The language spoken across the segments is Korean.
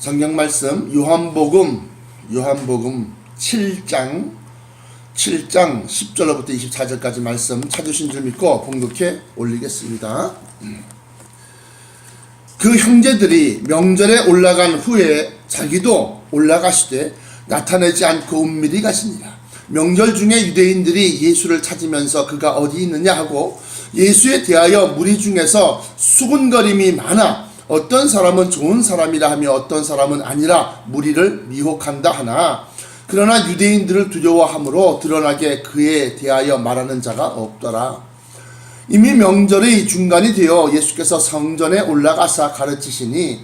성경 말씀 요한복음 7장 10절로부터 24절까지 말씀 찾으신 줄 믿고 봉독해 올리겠습니다. 그 형제들이 명절에 올라간 후에 자기도 올라가시되 나타내지 않고 은밀히 가시니라. 명절 중에 유대인들이 예수를 찾으면서 그가 어디 있느냐 하고 예수에 대하여 무리 중에서 수군거림이 많아 어떤 사람은 좋은 사람이라 하며 어떤 사람은 아니라 무리를 미혹한다 하나 그러나 유대인들을 두려워함으로 드러나게 그에 대하여 말하는 자가 없더라. 이미 명절의 중간이 되어 예수께서 성전에 올라가사 가르치시니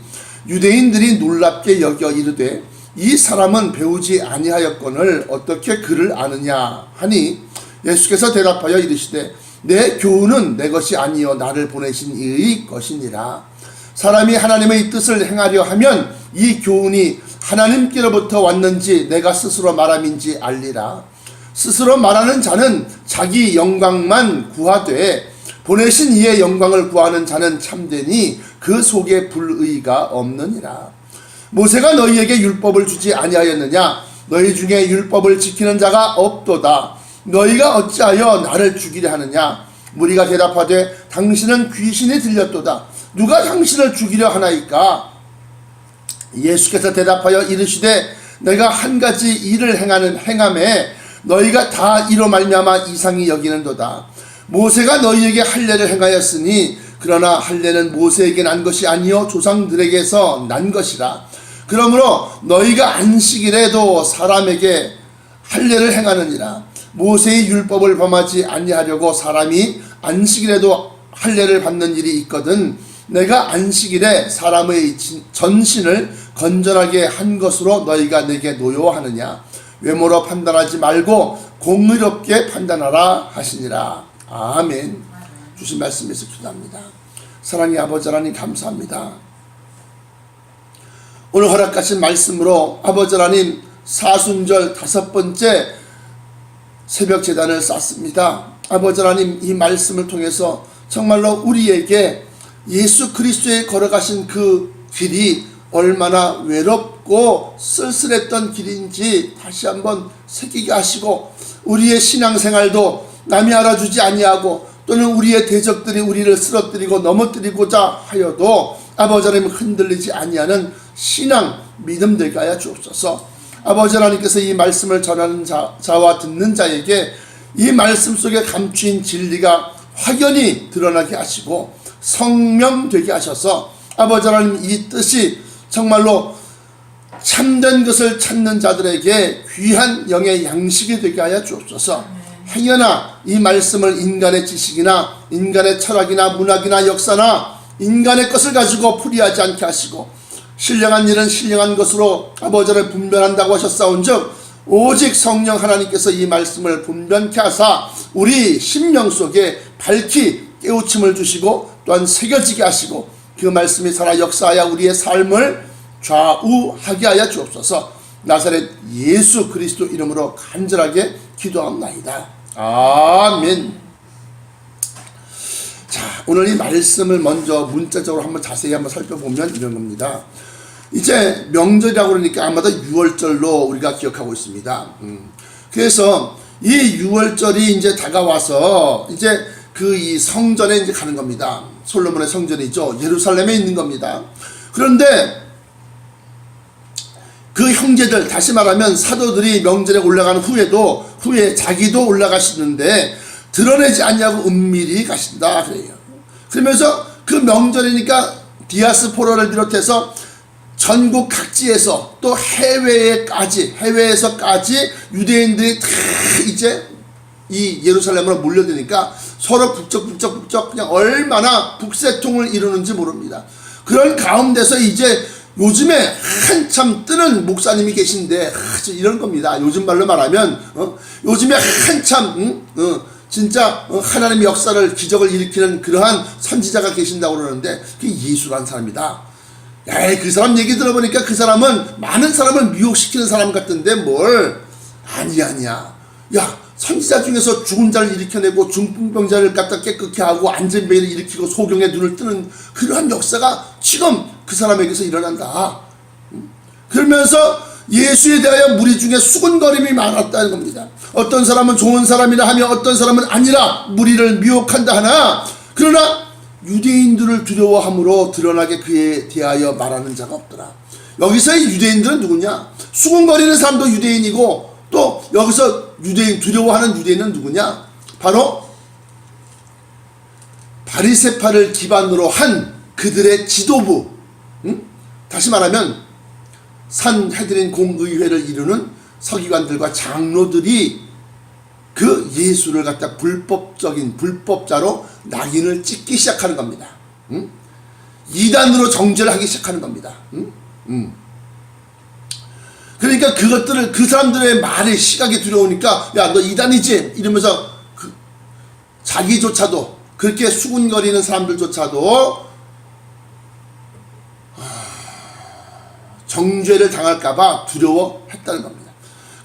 유대인들이 놀랍게 여겨 이르되 이 사람은 배우지 아니하였거늘 어떻게 그를 아느냐 하니 예수께서 대답하여 이르시되 내 교훈은 내 것이 아니요 나를 보내신 이의 것이니라. 사람이 하나님의 뜻을 행하려 하면 이 교훈이 하나님께로부터 왔는지 내가 스스로 말함인지 알리라. 스스로 말하는 자는 자기 영광만 구하되 보내신 이의 영광을 구하는 자는 참되니 그 속에 불의가 없느니라. 모세가 너희에게 율법을 주지 아니하였느냐? 너희 중에 율법을 지키는 자가 없도다. 너희가 어찌하여 나를 죽이려 하느냐? 무리가 대답하되 당신은 귀신이 들렸도다. 누가 당신을 죽이려 하나이까? 예수께서 대답하여 이르시되 내가 한 가지 일을 행함에 너희가 다 이로 말미암아 이상히 여기는도다. 모세가 너희에게 할례를 행하였으니 그러나 할례는 모세에게 난 것이 아니요 조상들에게서 난 것이라. 그러므로 너희가 안식일에도 사람에게 할례를 행하느니라. 모세의 율법을 범하지 아니하려고 사람이 안식일에도 할례를 받는 일이 있거든 내가 안식일에 사람의 전신을 건전하게 한 것으로 너희가 내게 노여워하느냐. 외모로 판단하지 말고 공의롭게 판단하라 하시니라. 아멘. 주신 말씀에서 기도합니다. 사랑의 아버지 하나님 감사합니다. 오늘 허락하신 말씀으로 아버지 하나님 사순절 5번째 새벽 제단을 쌓습니다. 아버지 하나님 이 말씀을 통해서 정말로 우리에게 예수 그리스도의 걸어가신 그 길이 얼마나 외롭고 쓸쓸했던 길인지 다시 한번 새기게 하시고 우리의 신앙생활도 남이 알아주지 아니하고 또는 우리의 대적들이 우리를 쓰러뜨리고 넘어뜨리고자 하여도 아버지 하나님 흔들리지 아니하는 신앙 믿음 되게 하여 주옵소서. 아버지 하나님께서 이 말씀을 전하는 자와 듣는 자에게 이 말씀 속에 감추인 진리가 확연히 드러나게 하시고 성명되게 하셔서 아버지 하나님 이 뜻이 정말로 참된 것을 찾는 자들에게 귀한 영의 양식이 되게 하여 주옵소서. 행여나 이 말씀을 인간의 지식이나 인간의 철학이나 문학이나 역사나 인간의 것을 가지고 풀이하지 않게 하시고 신령한 일은 신령한 것으로 아버지를 분별한다고 하셨사온즉 오직 성령 하나님께서 이 말씀을 분변케 하사 우리 심령 속에 밝히 깨우침을 주시고 또한 새겨지게 하시고 그 말씀이 살아 역사하여 우리의 삶을 좌우하게 하여 주옵소서. 나사렛 예수 그리스도 이름으로 간절하게 기도합나이다. 아멘. 자, 오늘 이 말씀을 먼저 문자적으로 한번 자세히 한번 살펴보면 이런 겁니다. 이제 명절이라고 그러니까 아마도 6월절로 우리가 기억하고 있습니다. 그래서 이 6월절이 이제 다가와서 이제 그 이 성전에 이제 가는 겁니다. 솔로몬의 성전이죠. 예루살렘에 있는 겁니다. 그런데 그 형제들, 다시 말하면 사도들이 명절에 올라간 후에 자기도 올라가시는데 드러내지 않냐고 은밀히 가신다 그래요. 그러면서 그 명절이니까 디아스포라를 비롯해서 전국 각지에서 또 해외에서까지 유대인들이 다 이제 이 예루살렘으로 몰려드니까 서로 북적북적 그냥 얼마나 북새통을 이루는지 모릅니다. 그런 가운데서 이제 요즘에 한참 뜨는 목사님이 계신데 이런 겁니다. 요즘 말로 말하면 요즘에 한참 진짜 하나님의 역사를 기적을 일으키는 그러한 선지자가 계신다고 그러는데 그게 예수라는 사람이다. 야, 그 사람 얘기 들어보니까 그 사람은 많은 사람을 미혹시키는 사람 같은데 뭘 아니야. 야, 선지자 중에서 죽은 자를 일으켜내고 중풍병자를 갖다 깨끗게 하고 안전병을 일으키고 소경의 눈을 뜨는 그러한 역사가 지금 그 사람에게서 일어난다. 그러면서 예수에 대하여 무리 중에 수군거림이 많았다는 겁니다. 어떤 사람은 좋은 사람이라 하며 어떤 사람은 아니라 무리를 미혹한다 하나 그러나 유대인들을 두려워함으로 드러나게 그에 대하여 말하는 자가 없더라. 여기서의 유대인들은 누구냐? 수군거리는 사람도 유대인이고 또 여기서 유대인 두려워하는 유대인은 누구냐? 바로 바리새파를 기반으로 한 그들의 지도부, 다시 말하면 산헤드린 공의회를 이루는 서기관들과 장로들이 그 예수를 갖다 불법자로 낙인을 찍기 시작하는 겁니다. 이단으로 정죄를 하기 시작하는 겁니다. 그러니까 그것들을 그 사람들의 말에 시각이 두려우니까 야 너 이단이지 이러면서 자기조차도 그렇게 수군거리는 사람들조차도 정죄를 당할까봐 두려워했다는 겁니다.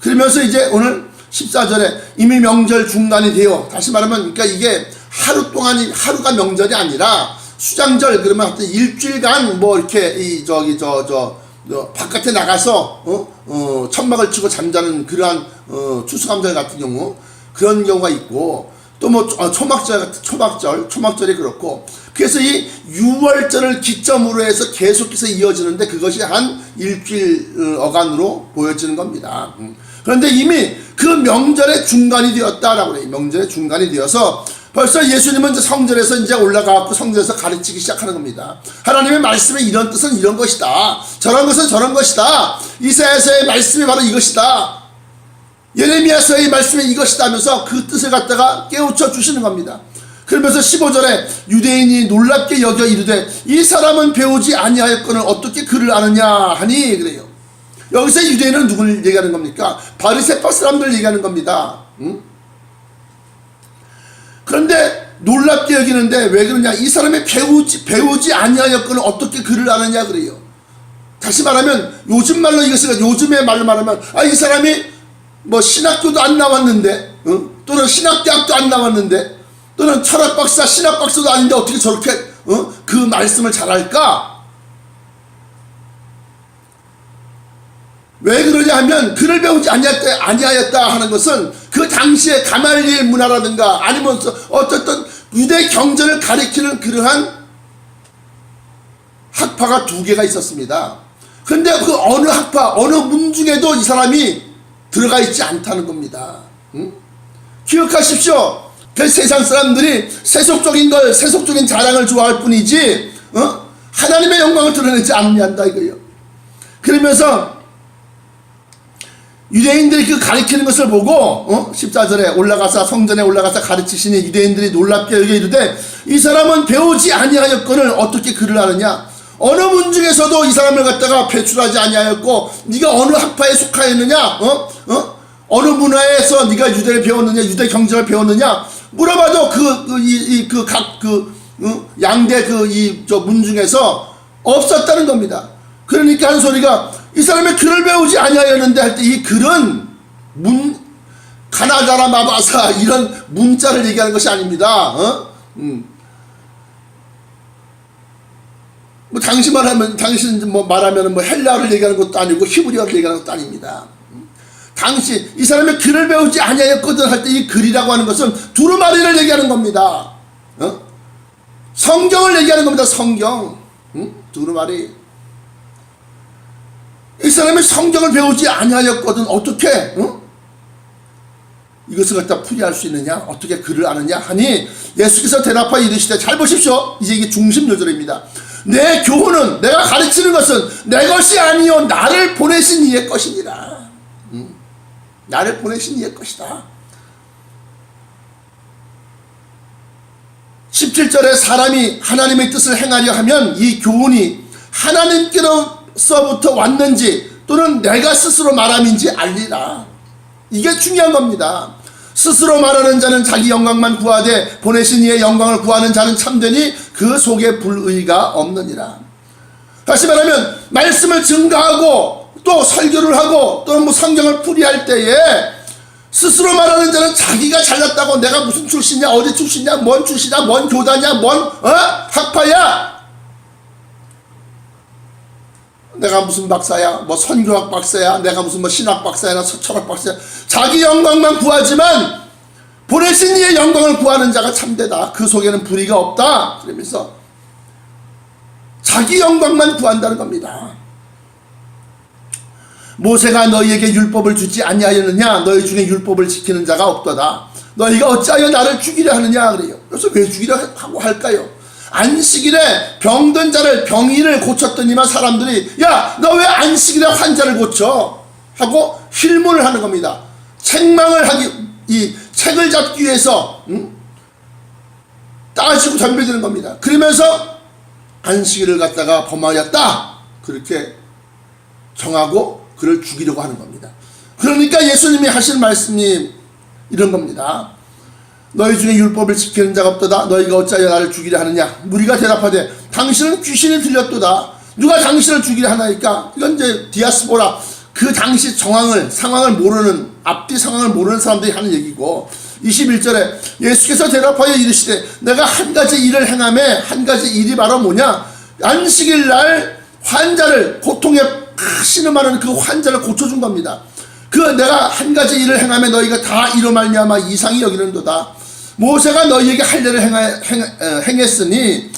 그러면서 이제 오늘 14절에 이미 명절 중간이 되어 다시 말하면 그러니까 이게 하루 동안이 하루가 명절이 아니라 수장절 그러면 하여튼 일주일간 뭐 이렇게 바깥에 나가서 천막을 치고 잠자는 그러한 추수감절 같은 경우 그런 경우가 있고 또 뭐 초막절이 그렇고 그래서 이 6월절을 기점으로 해서 계속해서 이어지는데 그것이 한 일주일 어간으로 보여지는 겁니다. 그런데 이미 그 명절의 중간이 되었다라고 그래요. 명절의 중간이 되어서 벌써 예수님은 이제 성전에서 이제 올라가고 성전에서 가르치기 시작하는 겁니다. 하나님의 말씀의 이런 뜻은 이런 것이다. 저런 것은 저런 것이다. 이사야서의 말씀이 바로 이것이다. 예레미야서의 말씀이 이것이다 하면서 그 뜻을 갖다가 깨우쳐 주시는 겁니다. 그러면서 15절에 유대인이 놀랍게 여겨 이르되 이 사람은 배우지 아니하였거늘 어떻게 그를 아느냐 하니 그래요. 여기서 유대인은 누구를 얘기하는 겁니까? 바리새파 사람들 얘기하는 겁니다. 그런데 놀랍게 여기는데 왜 그러냐? 이 사람이 배우지 아니하였거늘 어떻게 그를 아느냐 그래요. 다시 말하면 요즘 말로 이것을 요즘의 말로 말하면 이 사람이 뭐 신학교도 안 나왔는데 또는 신학대학도 안 나왔는데 또는 철학박사 신학박사도 아닌데 어떻게 저렇게 그 말씀을 잘할까? 왜 그러냐 하면 그를 배우지 아니하였다 하는 것은 그 당시의 가말리엘 문화라든가 아니면 어떤 유대 경전을 가리키는 그러한 학파가 두 개가 있었습니다. 그런데 그 어느 학파 어느 문 중에도 이 사람이 들어가 있지 않다는 겁니다. 기억하십시오. 그 세상 사람들이 세속적인 자랑을 좋아할 뿐이지 하나님의 영광을 드러내지 않는다 이거예요. 그러면서 유대인들이 그 가르치는 것을 보고 14절에 성전에 올라가서 가르치시니 유대인들이 놀랍게 여겨 이르되 이 사람은 배우지 아니하였거늘 어떻게 그를 아느냐. 어느 문 중에서도 이 사람을 갖다가 배출하지 아니하였고 네가 어느 학파에 속하였느냐 어느 문화에서 네가 유대를 배웠느냐 유대 경전을 배웠느냐 물어봐도 각 양대 문 중에서 없었다는 겁니다. 그러니까 한 소리가 이 사람이 글을 배우지 아니하였는데 할 때 이 글은 가나다라 마바사 이런 문자를 얘기하는 것이 아닙니다. 당신 말하면 헬라어를 얘기하는 것도 아니고 히브리어를 얘기하는 것도 아닙니다. 이 사람이 글을 배우지 아니하였거든 할 때 이 글이라고 하는 것은 두루마리를 얘기하는 겁니다. 성경을 얘기하는 겁니다. 성경. 두루마리. 이 사람이 성경을 배우지 아니하였거든 어떻게 이것을 갖다 풀이할 수 있느냐 어떻게 글을 아느냐 하니 예수께서 대답하여 이르시되 잘 보십시오. 이제 이게 중심 요절입니다. 내 교훈은 내가 가르치는 것은 내 것이 아니요 나를 보내신 이의 것이니라. 나를 보내신 이의 것이다. 17절에 사람이 하나님의 뜻을 행하려 하면 이 교훈이 하나님께로서부터 왔는지 또는 내가 스스로 말함인지 알리라. 이게 중요한 겁니다. 스스로 말하는 자는 자기 영광만 구하되 보내신 이의 영광을 구하는 자는 참되니 그 속에 불의가 없느니라. 다시 말하면 말씀을 증거하고 또 설교를 하고 또는 뭐 성경을 풀이할 때에 스스로 말하는 자는 자기가 잘났다고 내가 무슨 출신이냐 어디 출신이냐 뭔 출신이냐 뭔 교단이냐 뭔 학파야 내가 무슨 박사야, 뭐 선교학 박사야, 내가 무슨 뭐 신학 박사야, 철학 박사야. 자기 영광만 구하지만 보내신 이의 영광을 구하는 자가 참되다. 그 속에는 불의가 없다. 그러면서 자기 영광만 구한다는 겁니다. 모세가 너희에게 율법을 주지 아니하였느냐? 너희 중에 율법을 지키는 자가 없도다. 너희가 어찌하여 나를 죽이려 하느냐? 그래요. 그래서 왜 죽이려 하고 할까요? 안식일에 병든 자를, 병인을 고쳤더니만 사람들이 야, 너 왜 안식일에 환자를 고쳐? 하고 힐문을 하는 겁니다. 책망을 하기, 이 책을 잡기 위해서 따지고 덤벼드는 겁니다. 그러면서 안식일을 갖다가 범하였다, 그렇게 정하고 그를 죽이려고 하는 겁니다. 그러니까 예수님이 하신 말씀이 이런 겁니다. 너희 중에 율법을 지키는 자가 없도다. 너희가 어찌하여 나를 죽이려 하느냐? 무리가 대답하되 당신은 귀신이 들렸도다. 누가 당신을 죽이려 하나이까? 이건 이제 디아스포라, 그 당시 상황을 모르는, 앞뒤 상황을 모르는 사람들이 하는 얘기고, 21절에 예수께서 대답하여 이르시되 내가 한 가지 일을 행하매, 한 가지 일이 바로 뭐냐? 안식일 날 환자를, 고통에 신음하는 그 환자를 고쳐준 겁니다. 그 내가 한 가지 일을 행하며 너희가 다 이로 말미암아 이상히 여기는도다. 모세가 너희에게 할 일을 행했으니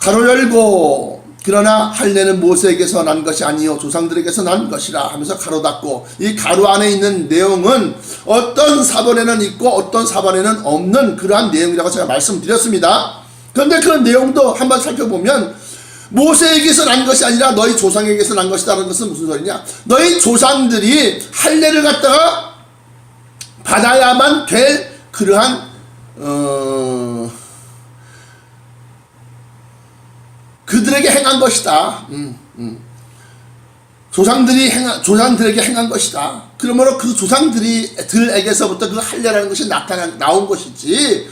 가로 열고, 그러나 할례는 모세에게서 난 것이 아니요 조상들에게서 난 것이라 하면서 가로 닫고, 이 가로 안에 있는 내용은 어떤 사본에는 있고 어떤 사본에는 없는 그러한 내용이라고 제가 말씀드렸습니다. 그런데 그 내용도 한번 살펴보면 모세에게서 난 것이 아니라 너희 조상에게서 난 것이다라는 것은 무슨 소리냐? 너희 조상들이 할례를 갖다가 받아야만 될 그러한 그들에게 행한 것이다. 조상들에게 행한 것이다. 그러므로 그 조상들에게서부터 그 할례라는 것이 나온 것이지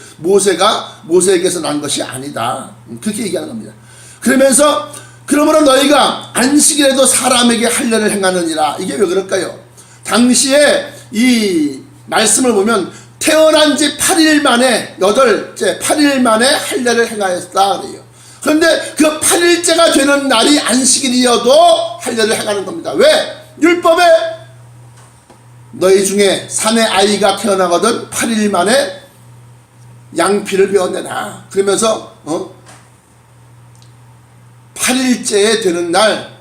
모세에게서 난 것이 아니다. 그렇게 얘기하는 겁니다. 그러면서 그러므로 너희가 안식일에도 사람에게 할례를 행하느니라. 이게 왜 그럴까요? 당시에 이 말씀을 보면 태어난 지 8일 만에, 8일 만에 할례를 행하였다 그래요. 그런데 그 8일째가 되는 날이 안식일이어도 할례를 행하는 겁니다. 왜? 율법에 너희 중에 산의 아이가 태어나거든 8일 만에 양피를 베어내라. 그러면서 8일째에 되는 날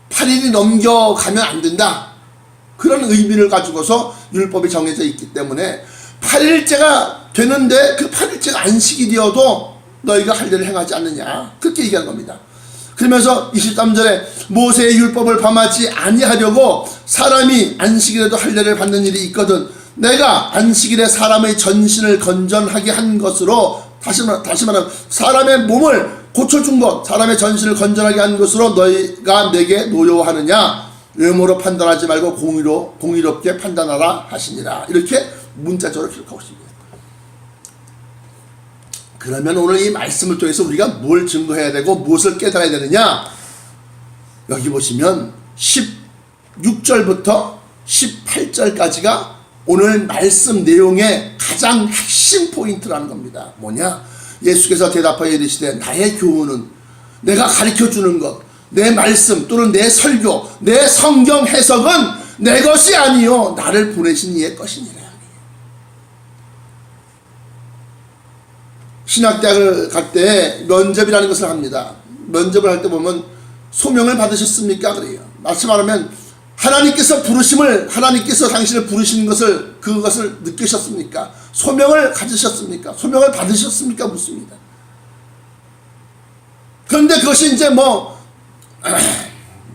8일이 넘겨가면 안 된다. 그런 의미를 가지고서 율법이 정해져 있기 때문에 8일째가 되는데 그 8일째가 안식일이어도 너희가 할례를 행하지 않느냐, 그렇게 얘기하는 겁니다. 그러면서 23절에 모세의 율법을 범하지 아니하려고 사람이 안식일에도 할례를 받는 일이 있거든 내가 안식일에 사람의 전신을 건전하게 한 것으로, 다시 말하면 사람의 몸을 고쳐준 것, 사람의 전신을 건전하게 한 것으로 너희가 내게 노여워하느냐? 외모로 판단하지 말고 공의롭게 판단하라 하시니라. 이렇게 문자적으로 기록하고 있습니다. 그러면 오늘 이 말씀을 통해서 우리가 뭘 증거해야 되고 무엇을 깨달아야 되느냐? 여기 보시면 16절부터 18절까지가 오늘 말씀 내용의 가장 핵심 포인트라는 겁니다. 뭐냐? 예수께서 대답하여 이르시되 나의 교훈은, 내가 가르쳐주는 것, 내 말씀 또는 내 설교, 내 성경 해석은 내 것이 아니요 나를 보내신 이의 것이니라. 신학대학을 갈 때 면접이라는 것을 합니다. 면접을 할 때 보면 소명을 받으셨습니까? 그래요. 말씀하면 하나님께서 당신을 부르시는 것을, 그것을 느끼셨습니까? 소명을 가지셨습니까? 소명을 받으셨습니까? 묻습니다. 그런데 그것이 이제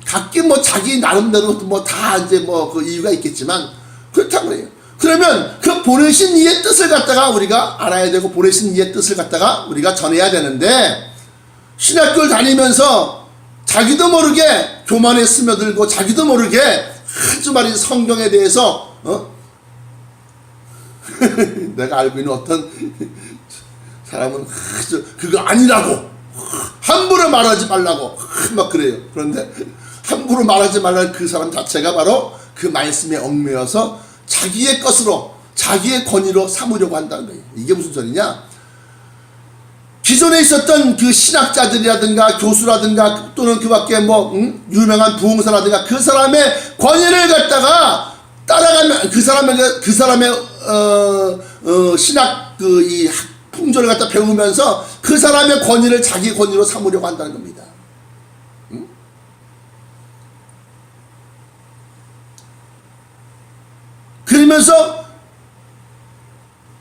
각기 자기 나름대로 다 이제 그 이유가 있겠지만 그렇다고 그래요. 그러면 그 보내신 이의 뜻을 갖다가 우리가 알아야 되고, 보내신 이의 뜻을 갖다가 우리가 전해야 되는데, 신학교를 다니면서 자기도 모르게 교만에 스며들고 자기도 모르게 아주 말이 성경에 대해서 내가 알고 있는 어떤 사람은 그거 아니라고 함부로 말하지 말라고 막 그래요. 그런데 함부로 말하지 말라는 그 사람 자체가 바로 그 말씀에 얽매여서 자기의 것으로, 자기의 권위로 삼으려고 한다는 거예요. 이게 무슨 소리냐? 기존에 있었던 그 신학자들이라든가 교수라든가 또는 그 밖에 뭐 유명한 부흥사라든가 그 사람의 권위를 갖다가 따라가면 그 사람의 신학 그 이 풍조를 갖다 배우면서 그 사람의 권위를 자기 권위로 삼으려고 한다는 겁니다. 그러면서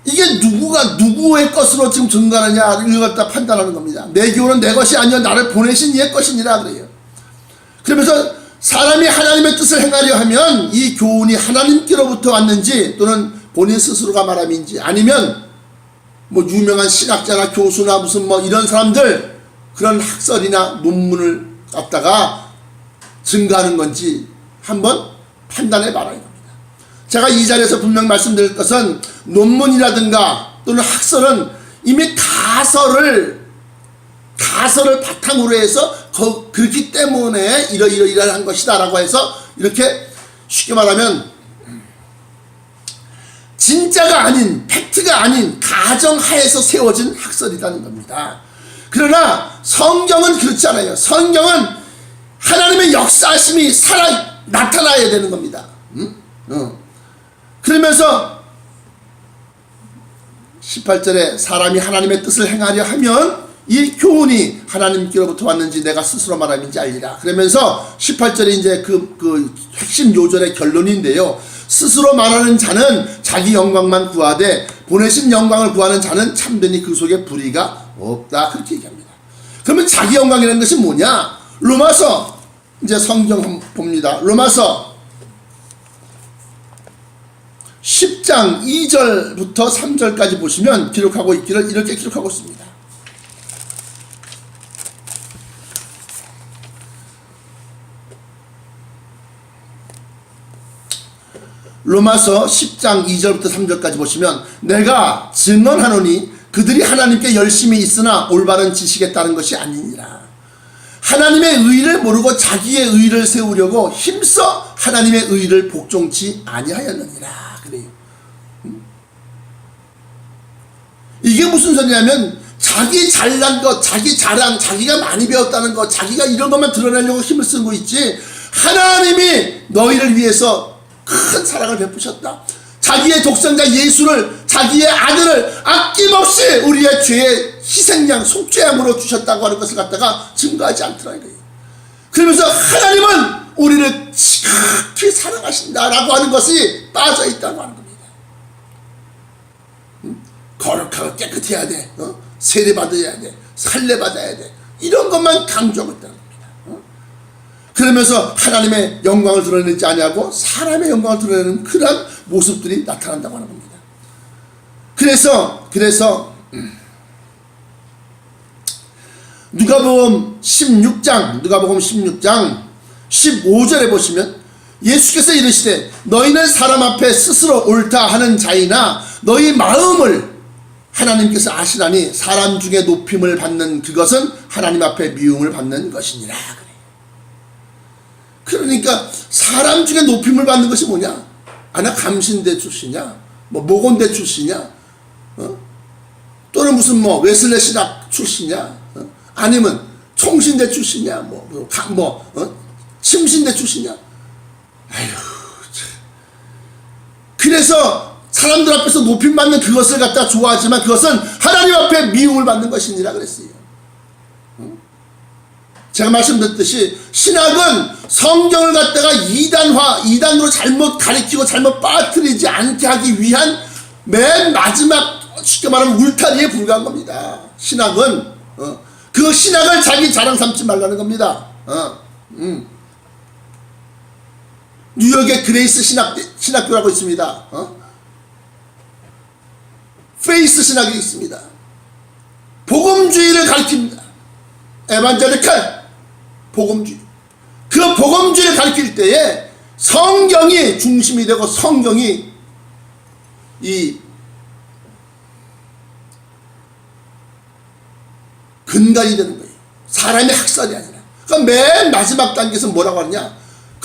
이게 누구의 것으로 지금 증거하느냐 이걸 갖다 판단하는 겁니다. 내 교훈은 내 것이 아니여 나를 보내신 이의 것이니라 그래요. 그러면서 사람이 하나님의 뜻을 행하려 하면 이 교훈이 하나님께로부터 왔는지 또는 본인 스스로가 말함인지 아니면 뭐 유명한 신학자나 교수나 무슨 뭐 이런 사람들 그런 학설이나 논문을 갖다가 증거하는 건지 한번 판단해 봐라 이겁니다. 제가 이 자리에서 분명 말씀드릴 것은 논문이라든가 또는 학설은 이미 가설을 바탕으로 해서 그렇기 때문에 이러한 것이다 라고 해서 이렇게 쉽게 말하면 진짜가 아닌 팩트가 아닌 가정하에서 세워진 학설이라는 겁니다. 그러나 성경은 그렇지 않아요. 성경은 하나님의 역사심이 나타나야 되는 겁니다. 그러면서 18절에 사람이 하나님의 뜻을 행하려 하면 이 교훈이 하나님께로부터 왔는지 내가 스스로 말함인지 알리라. 그러면서 18절에 이제 그 핵심 요절의 결론인데요. 스스로 말하는 자는 자기 영광만 구하되 보내신 영광을 구하는 자는 참되니 그 속에 불의가 없다. 그렇게 얘기합니다. 그러면 자기 영광이라는 것이 뭐냐? 로마서 이제 성경 봅니다. 로마서 10장 2절부터 3절까지 보시면 기록하고 있기를 이렇게 기록하고 있습니다. 로마서 10장 2절부터 3절까지 보시면 내가 증언하노니 그들이 하나님께 열심히 있으나 올바른 지식에 따른 것이 아니니라. 하나님의 의를 모르고 자기의 의를 세우려고 힘써 하나님의 의를 복종치 아니하였느니라. 그래요. 이게 무슨 소리냐면 자기 잘난 것, 자기 자랑, 자기가 많이 배웠다는 것, 자기가 이런 것만 드러내려고 힘을 쓰고 있지 하나님이 너희를 위해서 큰 사랑을 베푸셨다. 자기의 독생자 예수를 자기의 아들을 아낌없이 우리의 죄의 희생양 속죄양으로 주셨다고 하는 것을 갖다가 증거하지 않더라 이거예요. 그러면서 하나님은 우리를 지극히 사랑하신다라고 하는 것이 빠져있다고 하는 겁니다. 거룩하고 깨끗해야 돼. 세례받아야 돼. 살례받아야 돼. 이런 것만 강조하고 있다는 겁니다. 그러면서 하나님의 영광을 드러내지 아니하고 사람의 영광을 드러내는 그런 모습들이 나타난다고 하는 겁니다. 그래서 누가복음 16장 15절에 보시면 예수께서 이르시되 너희는 사람 앞에 스스로 옳다 하는 자이나 너희 마음을 하나님께서 아시나니 사람 중에 높임을 받는 그것은 하나님 앞에 미움을 받는 것이니라. 그러니까 사람 중에 높임을 받는 것이 뭐냐? 나 감신대 출신이냐? 뭐 모건대 출신이냐? 또는 무슨 뭐 웨슬레 신학 출신이냐? 아니면 총신대 출신이냐? 침신대 출신이냐? 아휴, 그래서 사람들 앞에서 높임 받는 그것을 갖다 좋아하지만 그것은 하나님 앞에 미움을 받는 것이니라 그랬어요. 제가 말씀드렸듯이 신학은 성경을 갖다가 이단으로 잘못 가리키고 잘못 빠뜨리지 않게 하기 위한 맨 마지막 쉽게 말하면 울타리에 불과한 겁니다. 신학은 그 신학을 자기 자랑 삼지 말라는 겁니다. 뉴욕의 그레이스 신학교라고 있습니다. 페이스 신학이 있습니다. 복음주의를 가리킵니다. 에반젤리칼 복음주의. 그 복음주의를 가리킬 때에 성경이 중심이 되고 성경이 이 근간이 되는 거예요. 사람의 학설이 아니라. 그러니까 맨 마지막 단계에서 뭐라고 하느냐?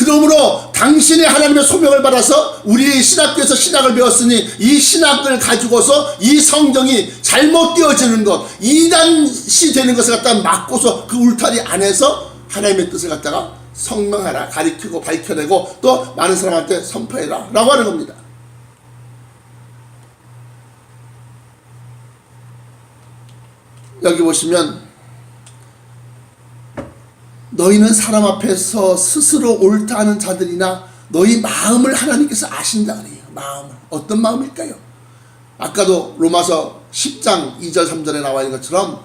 그러므로 당신이 하나님의 소명을 받아서 우리 신학교에서 신학을 배웠으니 이 신학을 가지고서 이 성경이 잘못되어지는 것, 이단시 되는 것을 갖다가 막고서 그 울타리 안에서 하나님의 뜻을 갖다가 성명하라, 가리키고 밝혀내고 또 많은 사람한테 선포해라 라고 하는 겁니다. 여기 보시면 너희는 사람 앞에서 스스로 옳다 하는 자들이나 너희 마음을 하나님께서 아신다 그래요. 마음을. 어떤 마음일까요? 아까도 로마서 10장 2절 3절에 나와 있는 것처럼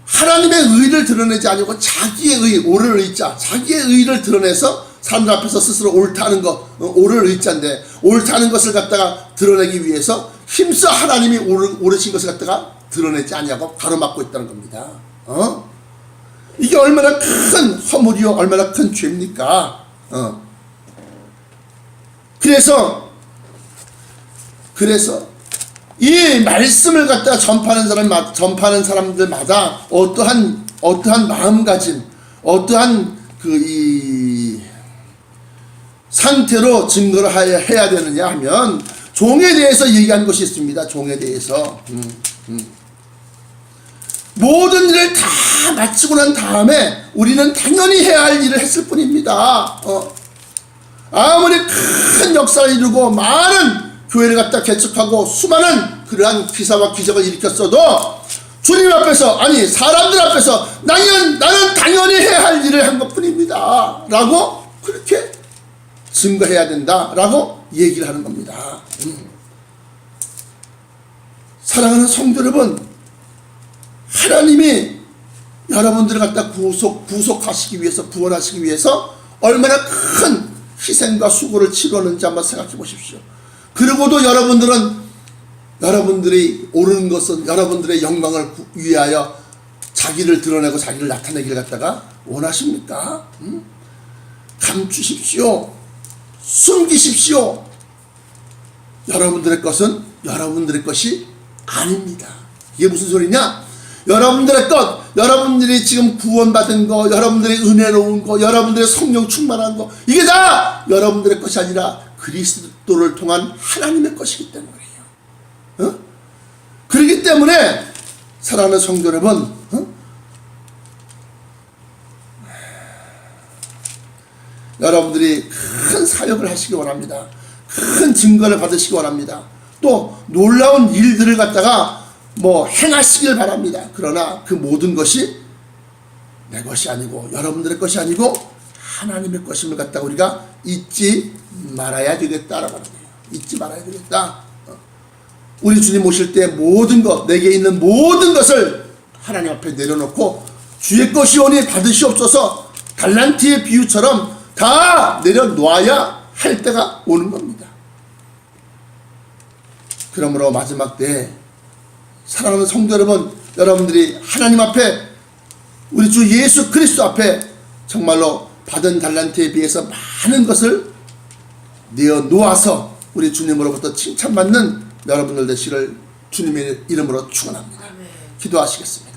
하나님의 의를 드러내지 아니고 자기의 의, 옳을 의자, 자기의 의를 드러내서 사람들 앞에서 스스로 옳다 하는 것, 옳을 의자인데 옳다 하는 것을 갖다가 드러내기 위해서 힘써 하나님이 옳으신 것을 갖다가 드러내지 아니하고 가로막고 있다는 겁니다. 이게 얼마나 큰 허물이요, 얼마나 큰 죄입니까? 그래서 이 말씀을 갖다가 전파하는 사람들마다 어떠한 마음가짐, 어떠한 이 상태로 증거를 해야 되느냐 하면 종에 대해서 얘기한 것이 있습니다. 종에 대해서 모든 일을 다 마치고 난 다음에 우리는 당연히 해야 할 일을 했을 뿐입니다. 아무리 큰 역사를 이루고 많은 교회를 갖다 개척하고 수많은 그러한 기사와 기적을 일으켰어도 주님 앞에서, 아니 사람들 앞에서 나는 당연히 해야 할 일을 한 것뿐입니다 라고 그렇게 증거해야 된다 라고 얘기를 하는 겁니다. 사랑하는 성도 여러분, 하나님이 여러분들을 갖다 구속하시기 위해서, 구원하시기 위해서 얼마나 큰 희생과 수고를 치르는지 한번 생각해 보십시오. 그리고도 여러분들이 옳은 것은 여러분들의 영광을 위하여 자기를 드러내고 자기를 나타내기를 갖다가 원하십니까? 감추십시오. 숨기십시오. 여러분들의 것은 여러분들의 것이 아닙니다. 이게 무슨 소리냐? 여러분들의 것, 여러분들이 지금 구원받은 거, 여러분들의 은혜로운 거, 여러분들의 성령 충만한 거, 이게 다 여러분들의 것이 아니라 그리스도를 통한 하나님의 것이기 때문이에요. 그렇기 때문에 사랑하는 성도 여러분, 여러분들이 큰 사역을 하시기 원합니다. 큰 증거를 받으시기 원합니다. 또 놀라운 일들을 갖다가 행하시길 바랍니다. 그러나 그 모든 것이 내 것이 아니고 여러분들의 것이 아니고 하나님의 것임을 갖다가 우리가 잊지 말아야 되겠다라고 하는 거예요. 잊지 말아야 되겠다. 우리 주님 오실 때 모든 것, 내게 있는 모든 것을 하나님 앞에 내려놓고 주의 것이오니 받으시옵소서, 달란트의 비유처럼 다 내려놓아야 할 때가 오는 겁니다. 그러므로 마지막 때에 사랑하는 성도 여러분, 여러분들이 하나님 앞에, 우리 주 예수 그리스도 앞에 정말로 받은 달란트에 비해서 많은 것을 내어놓아서 우리 주님으로부터 칭찬받는 여러분들 되시기를 주님의 이름으로 축원합니다. 기도하시겠습니다.